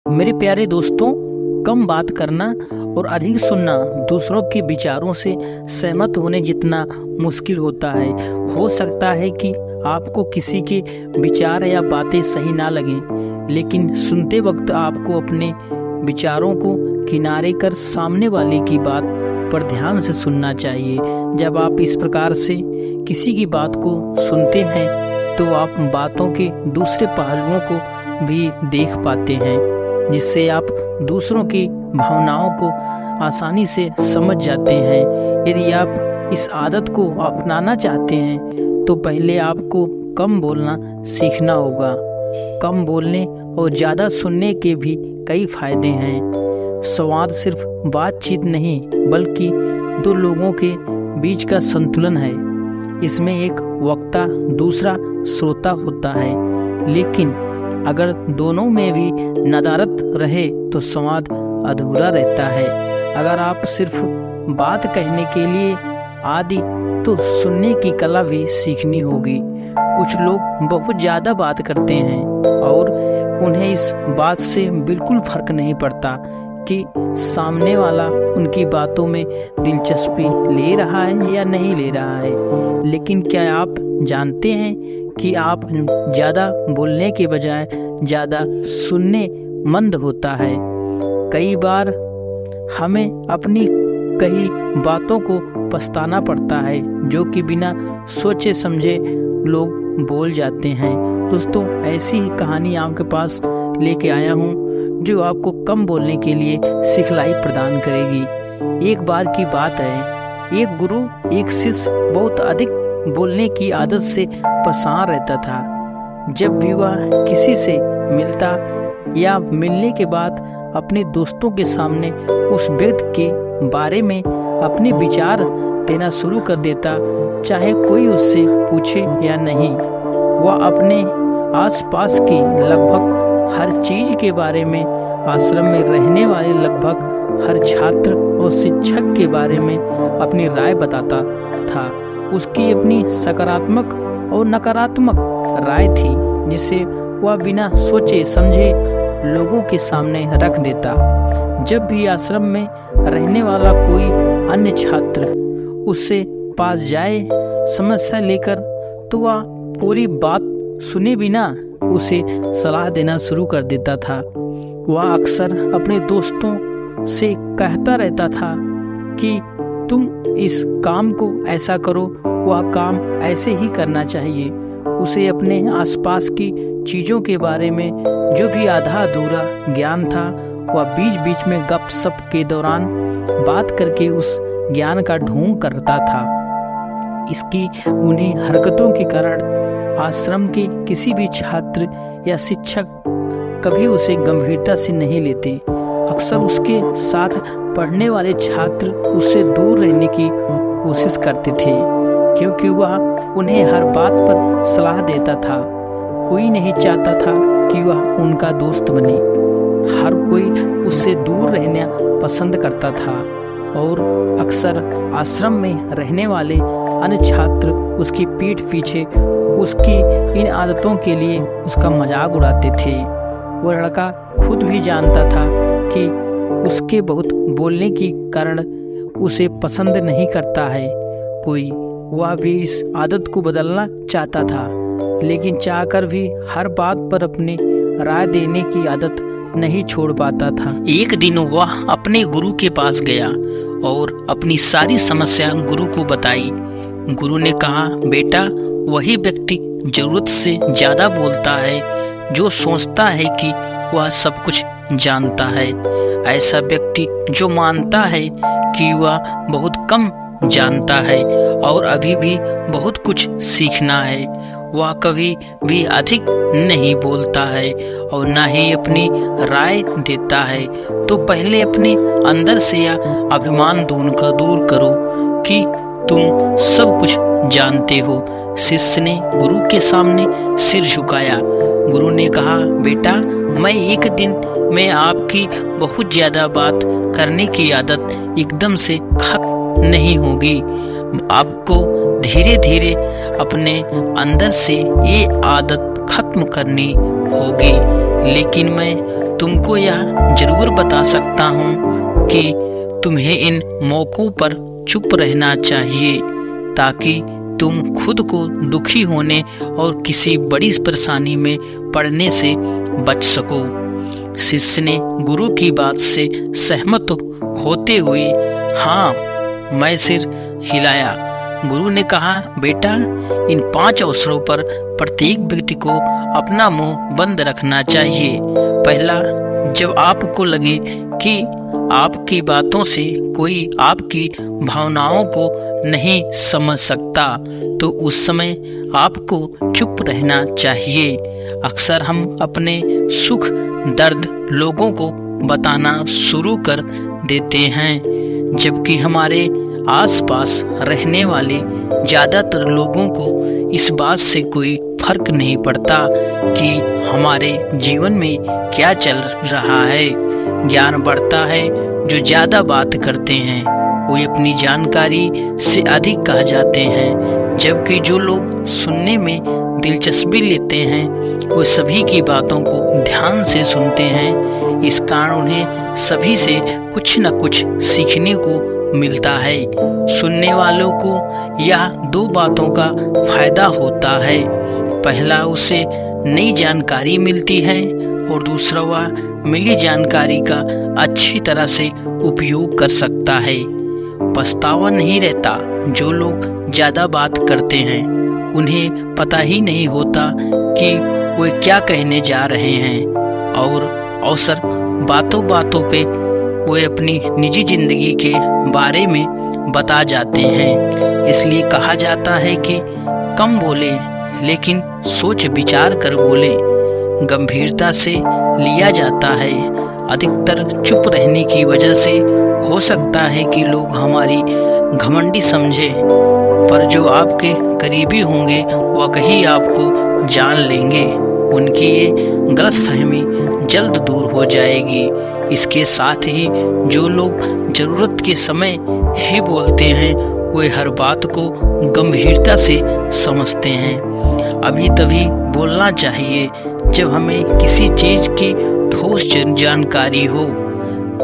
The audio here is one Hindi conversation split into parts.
मेरे प्यारे दोस्तों, कम बात करना और अधिक सुनना दूसरों के विचारों से सहमत होने जितना मुश्किल होता है। हो सकता है कि आपको किसी के विचार या बातें सही ना लगें, लेकिन सुनते वक्त आपको अपने विचारों को किनारे कर सामने वाले की बात पर ध्यान से सुनना चाहिए। जब आप इस प्रकार से किसी की बात को सुनते हैं तो आप बातों के दूसरे पहलुओं को भी देख पाते हैं, जिससे आप दूसरों की भावनाओं को आसानी से समझ जाते हैं। यदि आप इस आदत को अपनाना चाहते हैं तो पहले आपको कम बोलना सीखना होगा। कम बोलने और ज़्यादा सुनने के भी कई फायदे हैं। संवाद सिर्फ बातचीत नहीं बल्कि दो लोगों के बीच का संतुलन है। इसमें एक वक्ता दूसरा श्रोता होता है, लेकिन अगर दोनों में भी नदारत रहे तो संवाद अधूरा रहता है। अगर आप सिर्फ बात कहने के लिए आदि तो सुनने की कला भी सीखनी होगी। कुछ लोग बहुत ज़्यादा बात करते हैं और उन्हें इस बात से बिल्कुल फर्क नहीं पड़ता कि सामने वाला उनकी बातों में दिलचस्पी ले रहा है या नहीं ले रहा है। लेकिन क्या आप जानते हैं कि आप ज़्यादा बोलने के बजाय ज़्यादा सुनने मंद होता है। कई बार हमें अपनी कई बातों को पछताना पड़ता है जो कि बिना सोचे समझे लोग बोल जाते हैं। दोस्तों, ऐसी ही कहानी आपके पास लेके आया हूँ जो आपको कम बोलने के लिए सिखलाई प्रदान करेगी। एक बार की बात है, एक गुरु एक शिष्य बहुत अधिक बोलने की आदत से परेशान रहता था। जब भी वह किसी से मिलता या मिलने के बाद अपने दोस्तों के सामने उस व्यक्ति के बारे में अपने विचार देना शुरू कर देता, चाहे कोई उससे पूछे या नहीं। वह अपने आसपास की लगभग हर चीज के बारे में, आश्रम में रहने वाले लगभग हर छात्र और शिक्षक के बारे में अपनी राय बताता था। उसकी अपनी सकारात्मक और नकारात्मक राय थी जिसे वह बिना सोचे समझे लोगों के सामने रख देता। जब भी आश्रम में रहने वाला कोई अन्य छात्र उससे पास जाए समस्या लेकर, तो वह पूरी बात सुने बिना उसे सलाह देना शुरू कर देता था। वह अक्सर अपने दोस्तों से कहता रहता था कि तुम इस काम को ऐसा करो, वह काम ऐसे ही करना चाहिए। उसे अपने आसपास की चीज़ों के बारे में जो भी आधा अधूरा ज्ञान था, वह बीच बीच में गपशप के दौरान बात करके उस ज्ञान का ढोंग करता था। इसकी उन्हीं हरकतों के कारण आश्रम के किसी भी छात्र या शिक्षक कभी उसे गंभीरता से नहीं लेते। अक्सर उसके साथ पढ़ने वाले छात्र उससे दूर रहने की कोशिश करते थे, क्योंकि वह उन्हें हर बात पर सलाह देता था। कोई नहीं चाहता था कि वह उनका दोस्त बने। हर कोई उससे दूर रहना पसंद करता था और अक्सर आश्रम में रहने वाले अन्य छात्र उसकी पीठ पीछे उसकी इन आदतों के लिए उसका मजाक उड़ाते थे। वह लड़का खुद भी जानता था कि उसके बहुत बोलने के कारण उसे पसंद नहीं करता है कोई। वह भी इस आदत को बदलना चाहता था, लेकिन चाहकर भी हर बात पर अपनी राय देने की आदत नहीं छोड़ पाता था। एक दिन वह अपने गुरु के पास गया और अपनी सारी समस्या गुरु को बताई। गुरु ने कहा, बेटा, वही व्यक्ति जरूरत से ज्यादा बोलता है जो सोचता है कि वह सब कुछ जानता है। ऐसा व्यक्ति जो मानता है कि वह बहुत कम जानता है और अभी भी बहुत कुछ सीखना है, वह कभी भी अधिक नहीं बोलता है और न ही अपनी राय देता है। तो पहले अपने अंदर से यह अभिमान दूर करो कि तुम सब कुछ जानते हो। शिष्य ने गुरु के सामने सिर झुकाया। गुरु ने कहा, बेटा, मैं एक दिन में आपकी बहुत ज्यादा बात करने की आदत एकदम से खत्म नहीं होगी। आपको धीरे धीरे अपने अंदर से ये आदत खत्म करनी होगी, लेकिन मैं तुमको यह जरूर बता सकता हूँ कि तुम्हें इन मौक़ों पर चुप रहना चाहिए ताकि तुम खुद को दुखी होने और किसी बड़ी परेशानी में पड़ने से बच सको। शिष्य ने गुरु की बात से सहमत होते हुए हाँ मैं सिर हिलाया। गुरु ने कहा, बेटा, इन 5 अवसरों पर प्रत्येक व्यक्ति को अपना मुंह बंद रखना चाहिए। पहला, जब आपको लगे कि आपकी बातों से कोई आपकी भावनाओं को नहीं समझ सकता तो उस समय आपको चुप रहना चाहिए। अक्सर हम अपने सुख दर्द लोगों को बताना शुरू कर देते हैं, जबकि हमारे आसपास रहने वाले ज़्यादातर लोगों को इस बात से कोई फर्क नहीं पड़ता कि हमारे जीवन में क्या चल रहा है। ज्ञान बढ़ता है जो ज़्यादा बात करते हैं, वे अपनी जानकारी से अधिक कह जाते हैं, जबकि जो लोग सुनने में दिलचस्पी लेते हैं वो सभी की बातों को ध्यान से सुनते हैं। इस कारण उन्हें सभी से कुछ न कुछ सीखने को मिलता है। सुनने वालों को यह 2 बातों का फायदा होता है। पहला, उसे नई जानकारी मिलती है और दूसरा, वह मिली जानकारी का अच्छी तरह से उपयोग कर सकता है। पछतावा नहीं रहता। जो लोग ज़्यादा बात करते हैं उन्हें पता ही नहीं होता कि वे क्या कहने जा रहे हैं और अवसर बातों बातों पे वे अपनी निजी जिंदगी के बारे में बता जाते हैं। इसलिए कहा जाता है कि कम बोले लेकिन सोच विचार कर बोले। गंभीरता से लिया जाता है। अधिकतर चुप रहने की वजह से हो सकता है कि लोग हमारी घमंडी समझे, पर जो आपके करीबी होंगे वह कहीं आपको जान लेंगे। उनकी ये गलतफहमी जल्द दूर हो जाएगी। इसके साथ ही जो लोग ज़रूरत के समय ही बोलते हैं वे हर बात को गंभीरता से समझते हैं। अभी तभी बोलना चाहिए जब हमें किसी चीज़ की ठोस जानकारी हो।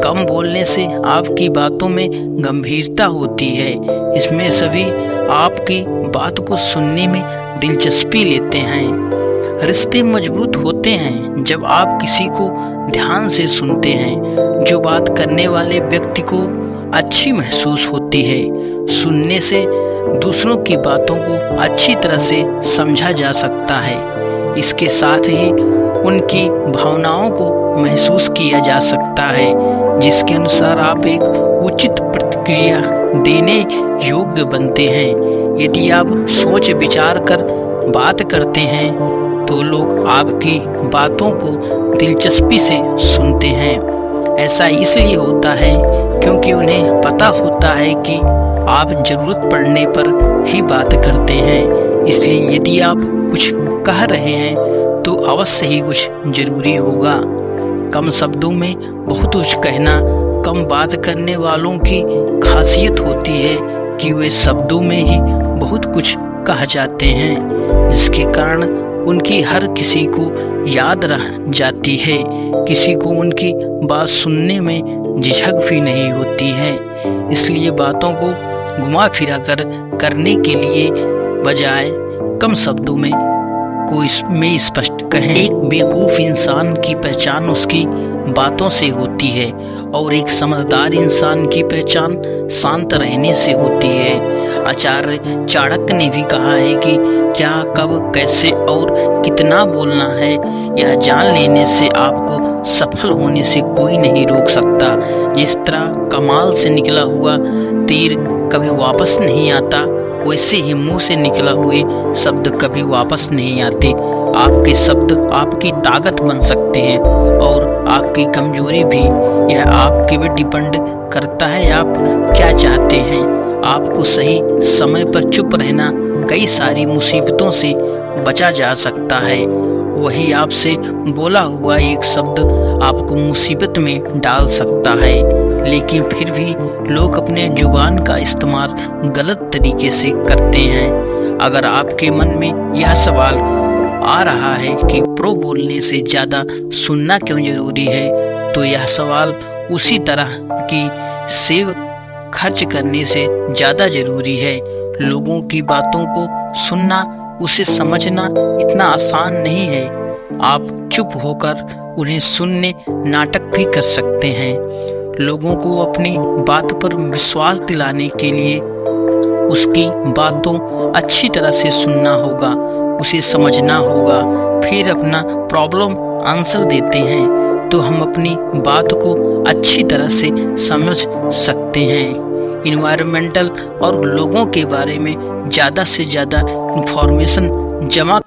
कम बोलने से आपकी बातों में गंभीरता होती है। इसमें सभी आपकी बात को सुनने में दिलचस्पी लेते हैं। रिश्ते मजबूत होते हैं जब आप किसी को ध्यान से सुनते हैं। जो बात करने वाले व्यक्ति को अच्छी महसूस होती है। सुनने से दूसरों की बातों को अच्छी तरह से समझा जा सकता है। इसके साथ ही उनकी भावनाओं को महसूस किया जा सकता है, जिसके अनुसार आप एक उचित प्रतिक्रिया देने योग्य बनते हैं। यदि आप सोच विचार कर बात करते हैं तो लोग आपकी बातों को दिलचस्पी से सुनते हैं। ऐसा इसलिए होता है क्योंकि उन्हें पता होता है कि आप जरूरत पड़ने पर ही बात करते हैं। इसलिए यदि आप कुछ कह रहे हैं तो अवश्य ही कुछ जरूरी होगा। कम शब्दों में बहुत कुछ कहना कम बात करने वालों की खासियत होती है कि वे शब्दों में ही बहुत कुछ कह जाते हैं, जिसके कारण उनकी हर किसी को याद रह जाती है। किसी को उनकी बात सुनने में झिझक भी नहीं होती है। इसलिए बातों को घुमा फिरा कर करने के लिए बजाय कम शब्दों में स्पष्ट कहें। एक बेवकूफ़ इंसान की पहचान उसकी बातों से होती है और एक समझदार इंसान की पहचान शांत रहने से होती है। आचार्य चाणक्य ने भी कहा है कि क्या, कब, कैसे और कितना बोलना है, यह जान लेने से आपको सफल होने से कोई नहीं रोक सकता। जिस तरह कमाल से निकला हुआ तीर कभी वापस नहीं आता, वैसे ही मुंह से निकला हुए शब्द कभी वापस नहीं आते। आपके शब्द आपकी ताकत बन सकते हैं और आपकी कमजोरी भी। यह आपके पे डिपेंड करता है आप क्या चाहते हैं। आपको सही समय पर चुप रहना कई सारी मुसीबतों से बचा जा सकता है। वही आपसे बोला हुआ एक शब्द आपको मुसीबत में डाल सकता है। लेकिन फिर भी लोग अपने जुबान का इस्तेमाल गलत तरीके से करते हैं। अगर आपके मन में यह सवाल आ रहा है कि प्रो बोलने से ज़्यादा सुनना क्यों ज़रूरी है, तो यह सवाल उसी तरह की सेव खर्च करने से ज़्यादा ज़रूरी है। लोगों की बातों को सुनना, उसे समझना इतना आसान नहीं है। आप चुप होकर उन्हें सुनने नाटक भी कर सकते हैं। लोगों को अपनी बात पर विश्वास दिलाने के लिए उसकी बातों अच्छी तरह से सुनना होगा, उसे समझना होगा, फिर अपना प्रॉब्लम आंसर देते हैं तो हम अपनी बात को अच्छी तरह से समझ सकते हैं। इन्वायरमेंटल और लोगों के बारे में ज़्यादा से ज़्यादा इंफॉर्मेशन जमा